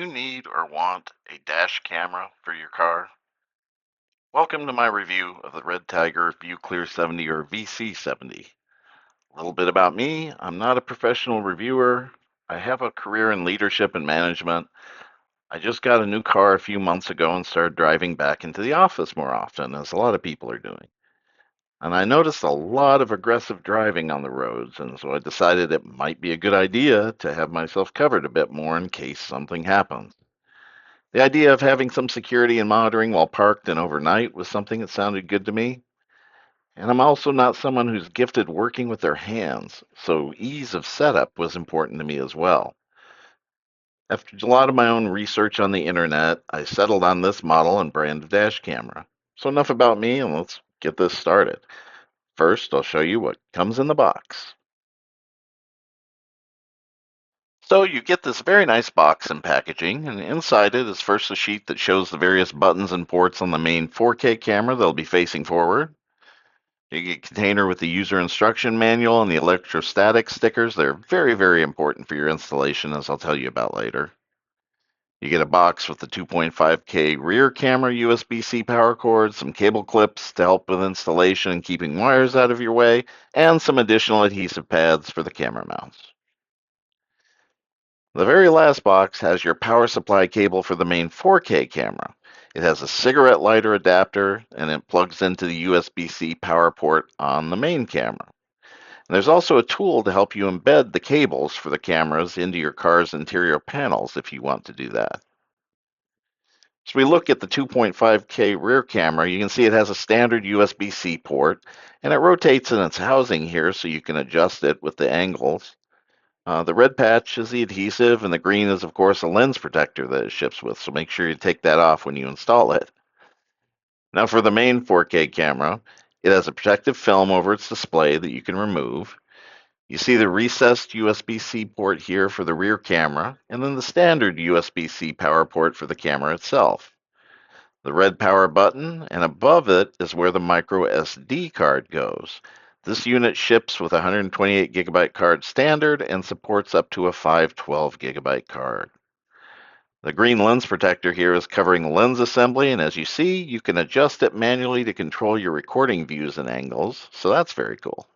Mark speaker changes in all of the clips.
Speaker 1: you need or want a dash camera for your car? Welcome to my review of the Redtiger ViewClear 70 or VC70. A little bit about me. I'm not a professional reviewer. I have a career in leadership and management. I just got a new car a few months ago and started driving back into the office more often, as a lot of people are doing. And I noticed a lot of aggressive driving on the roads, and so I decided it might be a good idea to have myself covered a bit more in case something happens. The idea of having some security and monitoring while parked and overnight was something that sounded good to me. And I'm also not someone who's gifted working with their hands, so ease of setup was important to me as well. After a lot of my own research on the internet, I settled on this model and brand of dash camera. So enough about me, and let's get this started. First, I'll show you what comes in the box. So you get this very nice box and packaging, and inside it is first a sheet that shows the various buttons and ports on the main 4K camera that'll be facing forward. You get a container with the user instruction manual and the electrostatic stickers. They're very, very important for your installation, as I'll tell you about later. You get a box with the 2.5K rear camera USB-C power cord, some cable clips to help with installation and keeping wires out of your way, and some additional adhesive pads for the camera mounts. The very last box has your power supply cable for the main 4K camera. It has a cigarette lighter adapter and it plugs into the USB-C power port on the main camera. And there's also a tool to help you embed the cables for the cameras into your car's interior panels if you want to do that. As we look at the 2.5K rear camera, you can see it has a standard USB-C port and it rotates in its housing here so you can adjust it with the angles. The red patch is the adhesive, and the green is, of course, a lens protector that it ships with, so make sure you take that off when you install it. Now, for the main 4K camera, it has a protective film over its display that you can remove. You see the recessed USB-C port here for the rear camera, and then the standard USB-C power port for the camera itself. The red power button, and above it is where the micro SD card goes. This unit ships with a 128 gigabyte card standard and supports up to a 512 gigabyte card. The green lens protector here is covering lens assembly, and as you see, you can adjust it manually to control your recording views and angles, so that's very cool.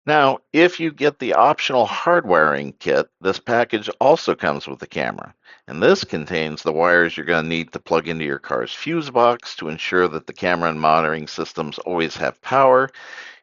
Speaker 1: Now, if you get the optional hardwiring kit, this package also comes with the camera. And this contains the wires you're going to need to plug into your car's fuse box to ensure that the camera and monitoring systems always have power,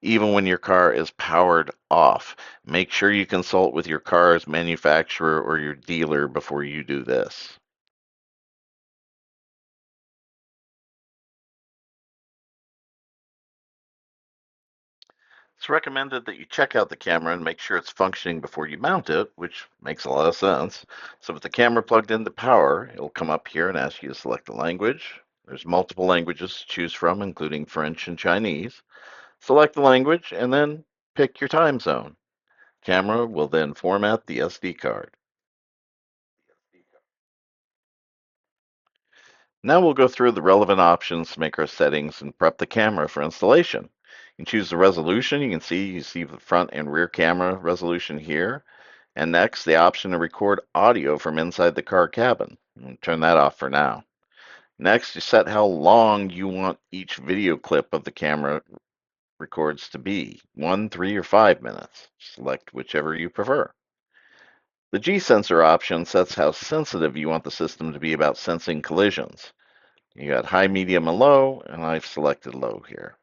Speaker 1: even when your car is powered off. Make sure you consult with your car's manufacturer or your dealer before you do this. It's recommended that you check out the camera and make sure it's functioning before you mount it, which makes a lot of sense. So with the camera plugged into power, it'll come up here and ask you to select the language. There's multiple languages to choose from, including French and Chinese. Select the language and then pick your time zone. Camera will then format the SD card. Now we'll go through the relevant options to make our settings and prep the camera for installation. You can choose the resolution. You see the front and rear camera resolution here. And next, the option to record audio from inside the car cabin. Turn that off for now. Next, you set how long you want each video clip of the camera records to be, 1, 3, or 5 minutes. Select whichever you prefer. The G sensor option sets how sensitive you want the system to be about sensing collisions. You got high, medium, and low, and I've selected low here.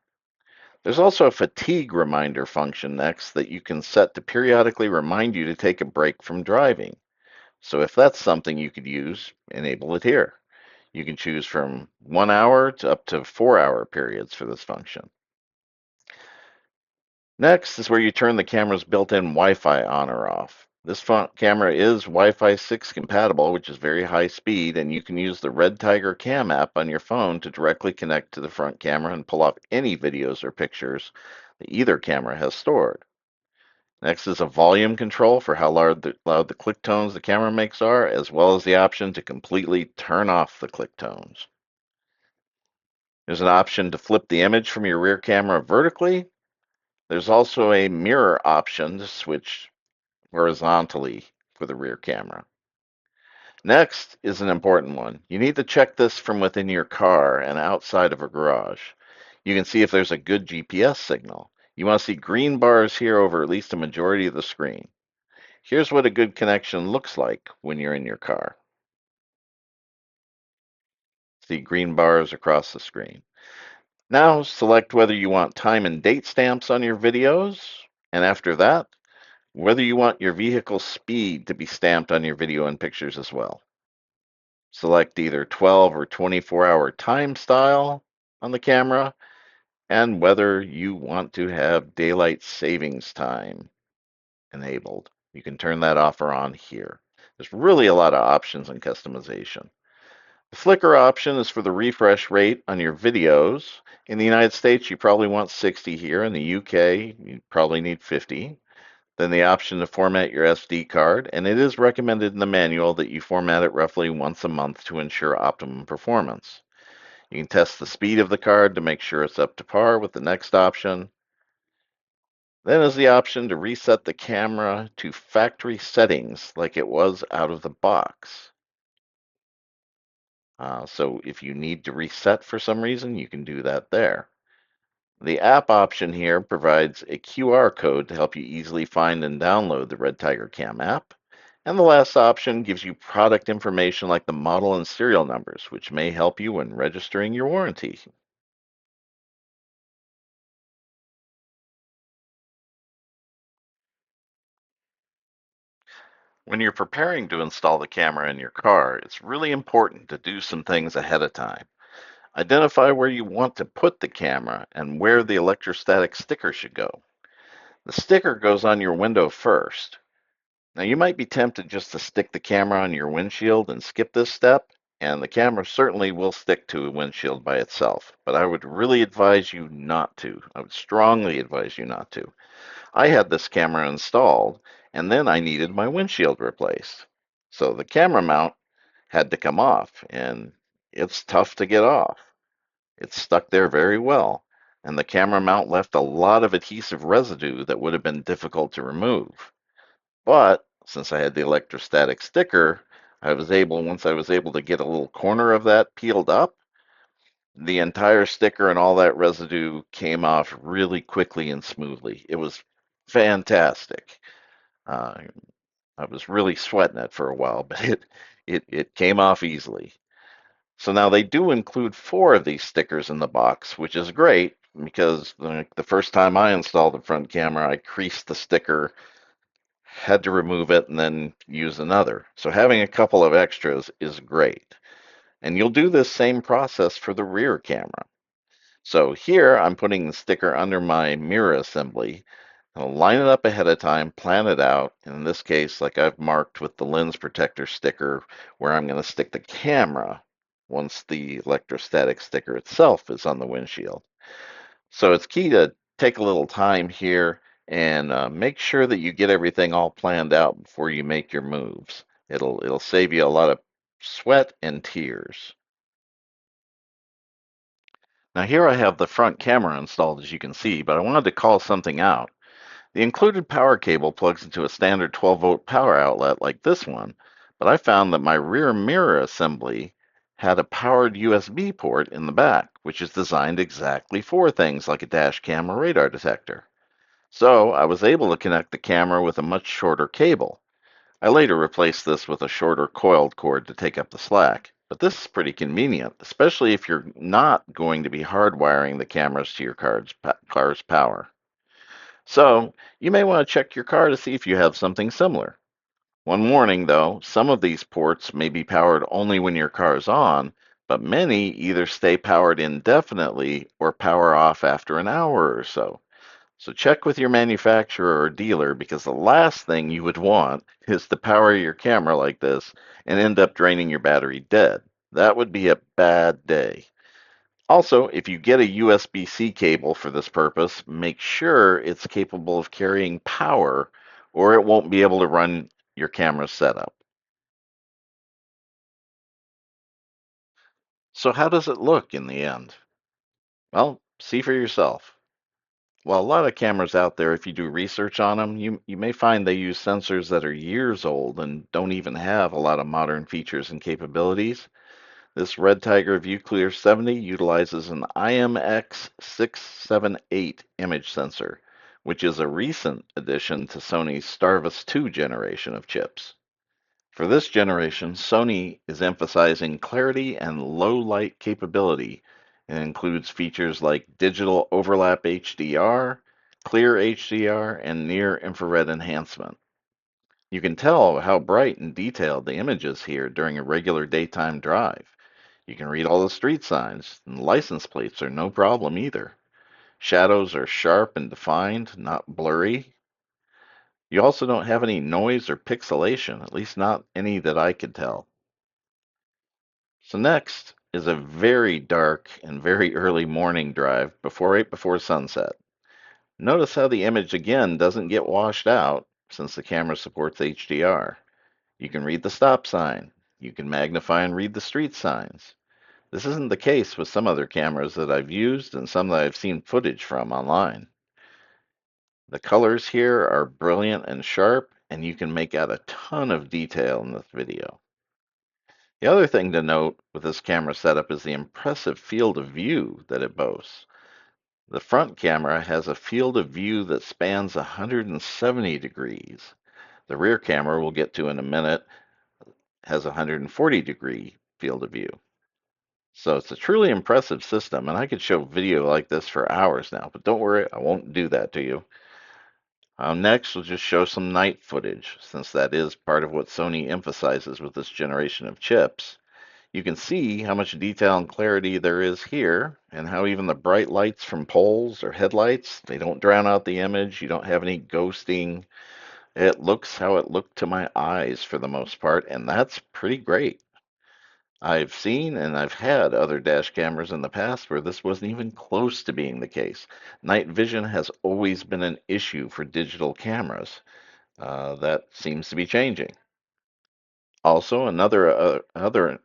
Speaker 1: There's also a fatigue reminder function next that you can set to periodically remind you to take a break from driving. So if that's something you could use, enable it here. You can choose from 1 hour to up to 4 hour periods for this function. Next is where you turn the camera's built-in Wi-Fi on or off. This camera is Wi-Fi 6 compatible, which is very high speed, and you can use the Redtiger Cam app on your phone to directly connect to the front camera and pull off any videos or pictures that either camera has stored. Next is a volume control for how loud the click tones the camera makes are, as well as the option to completely turn off the click tones. There's an option to flip the image from your rear camera vertically. There's also a mirror option to switch horizontally for the rear camera. Next is an important one. You need to check this from within your car and outside of a garage. You can see if there's a good GPS signal. You want to see green bars here over at least a majority of the screen. Here's what a good connection looks like when you're in your car. See green bars across the screen. Now select whether you want time and date stamps on your videos, and after that, whether you want your vehicle's speed to be stamped on your video and pictures as well. Select either 12 or 24-hour time style on the camera and whether you want to have daylight savings time enabled. You can turn that off or on here. There's really a lot of options and customization. The flicker option is for the refresh rate on your videos. In the United States, you probably want 60 here. In the UK, you probably need 50. Then the option to format your SD card, and it is recommended in the manual that you format it roughly once a month to ensure optimum performance. You can test the speed of the card to make sure it's up to par with the next option. Then is the option to reset the camera to factory settings like it was out of the box. So if you need to reset for some reason, you can do that there. The app option here provides a QR code to help you easily find and download the Redtiger Cam app. And the last option gives you product information like the model and serial numbers, which may help you when registering your warranty. When you're preparing to install the camera in your car, it's really important to do some things ahead of time. Identify where you want to put the camera and where the electrostatic sticker should go. The sticker goes on your window first. Now, you might be tempted just to stick the camera on your windshield and skip this step, and the camera certainly will stick to a windshield by itself, but I would really advise you not to. I would strongly advise you not to. I had this camera installed, and then I needed my windshield replaced. So the camera mount had to come off, and it's tough to get off. It's stuck there very well, and the camera mount left a lot of adhesive residue that would have been difficult to remove. But since I had the electrostatic sticker, once I was able to get a little corner of that peeled up, the entire sticker and all that residue came off really quickly and smoothly. It was fantastic. Uh, I was really sweating it for a while, but it came off easily. So now they do include four of these stickers in the box, which is great because the first time I installed the front camera, I creased the sticker, had to remove it, and then use another. So having a couple of extras is great. And you'll do this same process for the rear camera. So here I'm putting the sticker under my mirror assembly. I'll line it up ahead of time, plan it out. In this case, like I've marked with the lens protector sticker where I'm going to stick the camera once the electrostatic sticker itself is on the windshield. So it's key to take a little time here and make sure that you get everything all planned out before you make your moves. It'll save you a lot of sweat and tears. Now here I have the front camera installed, as you can see, but I wanted to call something out. The included power cable plugs into a standard 12-volt power outlet like this one, but I found that my rear mirror assembly had a powered USB port in the back, which is designed exactly for things like a dash cam or radar detector. So I was able to connect the camera with a much shorter cable. I later replaced this with a shorter coiled cord to take up the slack. But this is pretty convenient, especially if you're not going to be hardwiring the cameras to your car's power. So you may want to check your car to see if you have something similar. One warning though, some of these ports may be powered only when your car is on, but many either stay powered indefinitely or power off after an hour or so. So check with your manufacturer or dealer because the last thing you would want is to power your camera like this and end up draining your battery dead. That would be a bad day. Also, if you get a USB-C cable for this purpose, make sure it's capable of carrying power or it won't be able to run your camera setup. So how does it look in the end? Well, see for yourself. While a lot of cameras out there, if you do research on them, you may find they use sensors that are years old and don't even have a lot of modern features and capabilities. This Redtiger ViewClear 70 utilizes an IMX678 image sensor, which is a recent addition to Sony's Starvis 2 generation of chips. For this generation, Sony is emphasizing clarity and low light capability and includes features like digital overlap HDR, clear HDR, and near infrared enhancement. You can tell how bright and detailed the image is here during a regular daytime drive. You can read all the street signs, and license plates are no problem either. Shadows are sharp and defined, not blurry. You also don't have any noise or pixelation, at least not any that I could tell. So next is a very dark and very early morning drive right before sunset. Notice how the image again doesn't get washed out since the camera supports HDR. You can read the stop sign. You can magnify and read the street signs. This isn't the case with some other cameras that I've used and some that I've seen footage from online. The colors here are brilliant and sharp, and you can make out a ton of detail in this video. The other thing to note with this camera setup is the impressive field of view that it boasts. The front camera has a field of view that spans 170 degrees. The rear camera, we'll get to in a minute, has a 140-degree field of view. So it's a truly impressive system, and I could show video like this for hours now, but don't worry, I won't do that to you. Next, we'll just show some night footage, since that is part of what Sony emphasizes with this generation of chips. You can see how much detail and clarity there is here, and how even the bright lights from poles or headlights, they don't drown out the image. You don't have any ghosting. It looks how it looked to my eyes for the most part, and that's pretty great. I've seen and I've had other dash cameras in the past where this wasn't even close to being the case. Night vision has always been an issue for digital cameras. That seems to be changing. Also, other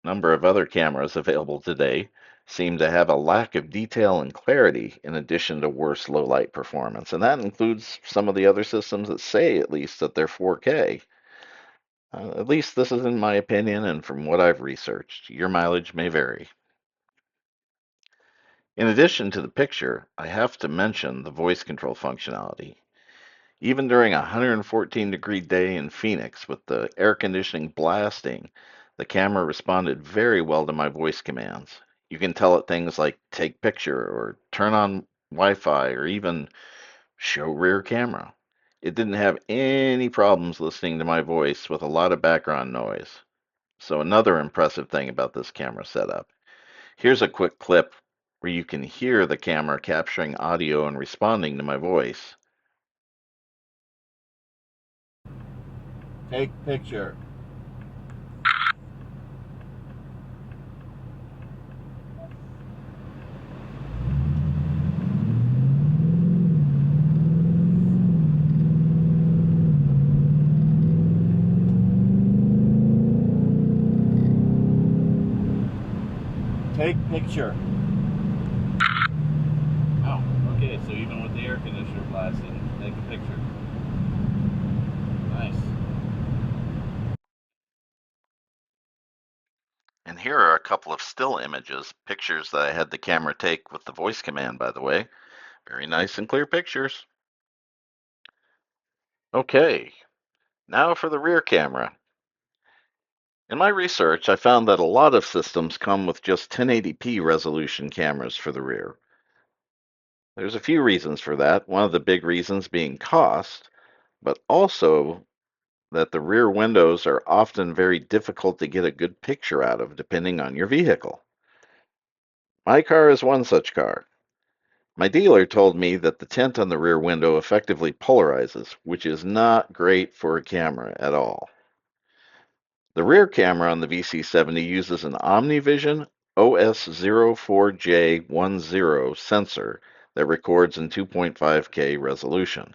Speaker 1: number of other cameras available today seem to have a lack of detail and clarity in addition to worse low light performance. And that includes some of the other systems that say, at least, that they're 4K. At least this is in my opinion and from what I've researched. Your mileage may vary. In addition to the picture, I have to mention the voice control functionality. Even during a 114-degree day in Phoenix with the air conditioning blasting, the camera responded very well to my voice commands. You can tell it things like take picture or turn on Wi-Fi or even show rear camera. It didn't have any problems listening to my voice with a lot of background noise. So another impressive thing about this camera setup. Here's a quick clip where you can hear the camera capturing audio and responding to my voice. Take picture. Take picture. Oh, okay, so even with the air conditioner blasting, take a picture. Nice. And here are a couple of still images, pictures that I had the camera take with the voice command, by the way. Very nice and clear pictures. Okay, now for the rear camera. In my research, I found that a lot of systems come with just 1080p resolution cameras for the rear. There's a few reasons for that. One of the big reasons being cost, but also that the rear windows are often very difficult to get a good picture out of depending on your vehicle. My car is one such car. My dealer told me that the tint on the rear window effectively polarizes, which is not great for a camera at all. The rear camera on the VC70 uses an OmniVision OS04J10 sensor that records in 2.5K resolution.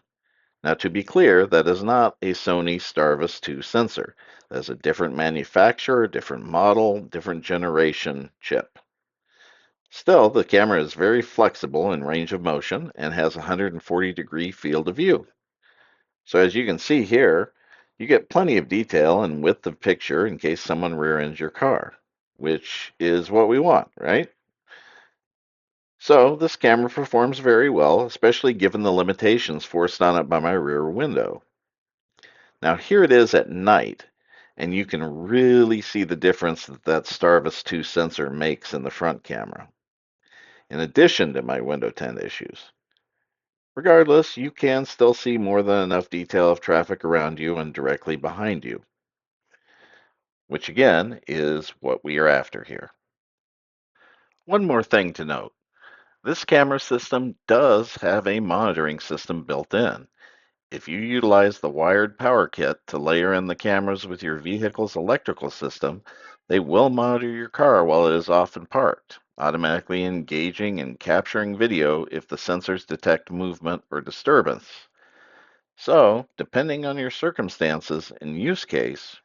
Speaker 1: Now, to be clear, that is not a Sony Starvis 2 sensor. That's a different manufacturer, different model, different generation chip. Still, the camera is very flexible in range of motion and has a 140-degree field of view. So as you can see here, you get plenty of detail and width of picture in case someone rear ends your car, which is what we want, right? So this camera performs very well, especially given the limitations forced on it by my rear window. Now here it is at night, and you can really see the difference that Starvis 2 sensor makes in the front camera, in addition to my window tint issues. Regardless, you can still see more than enough detail of traffic around you and directly behind you, which again is what we are after here. One more thing to note. This camera system does have a monitoring system built in. If you utilize the wired power kit to layer in the cameras with your vehicle's electrical system, they will monitor your car while it is off and parked, automatically engaging and capturing video if the sensors detect movement or disturbance. So, depending on your circumstances and use case,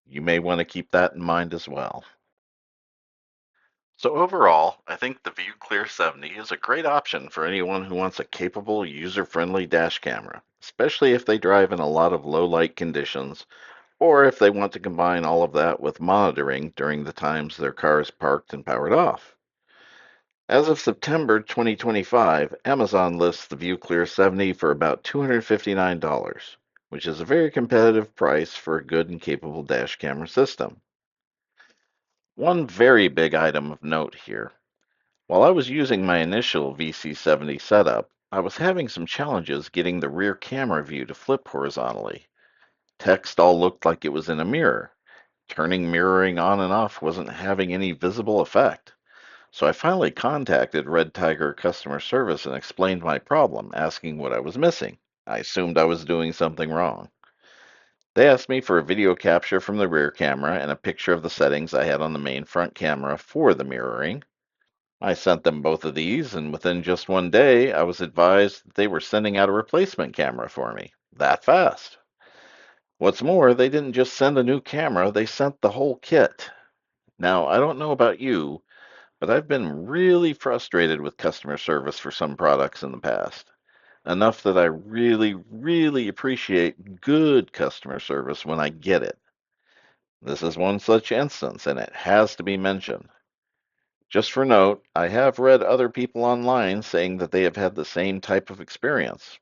Speaker 1: you may want to keep that in mind as well. So overall, I think the ViewClear 70 is a great option for anyone who wants a capable, user-friendly dash camera, especially if they drive in a lot of low light conditions, or if they want to combine all of that with monitoring during the times their car is parked and powered off. As of September 2025, Amazon lists the ViewClear 70 for about $259, which is a very competitive price for a good and capable dash camera system. One very big item of note here. While I was using my initial VC70 setup, I was having some challenges getting the rear camera view to flip horizontally. Text all looked like it was in a mirror. Turning mirroring on and off wasn't having any visible effect. So I finally contacted Redtiger customer service and explained my problem, asking what I was missing. I assumed I was doing something wrong. They asked me for a video capture from the rear camera and a picture of the settings I had on the main front camera for the mirroring. I sent them both of these, and within just one day, I was advised that they were sending out a replacement camera for me. That fast. What's more, they didn't just send a new camera, they sent the whole kit. Now, I don't know about you, but I've been really frustrated with customer service for some products in the past. Enough that I really appreciate good customer service when I get it. This is one such instance, and it has to be mentioned. Just for note, I have read other people online saying that they have had the same type of experience.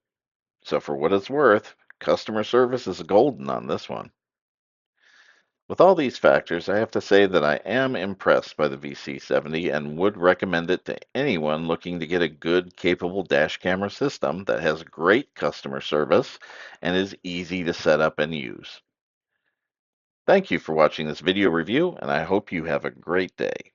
Speaker 1: So for what it's worth, customer service is golden on this one. With all these factors, I have to say that I am impressed by the VC70 and would recommend it to anyone looking to get a good, capable dash camera system that has great customer service and is easy to set up and use. Thank you for watching this video review, and I hope you have a great day.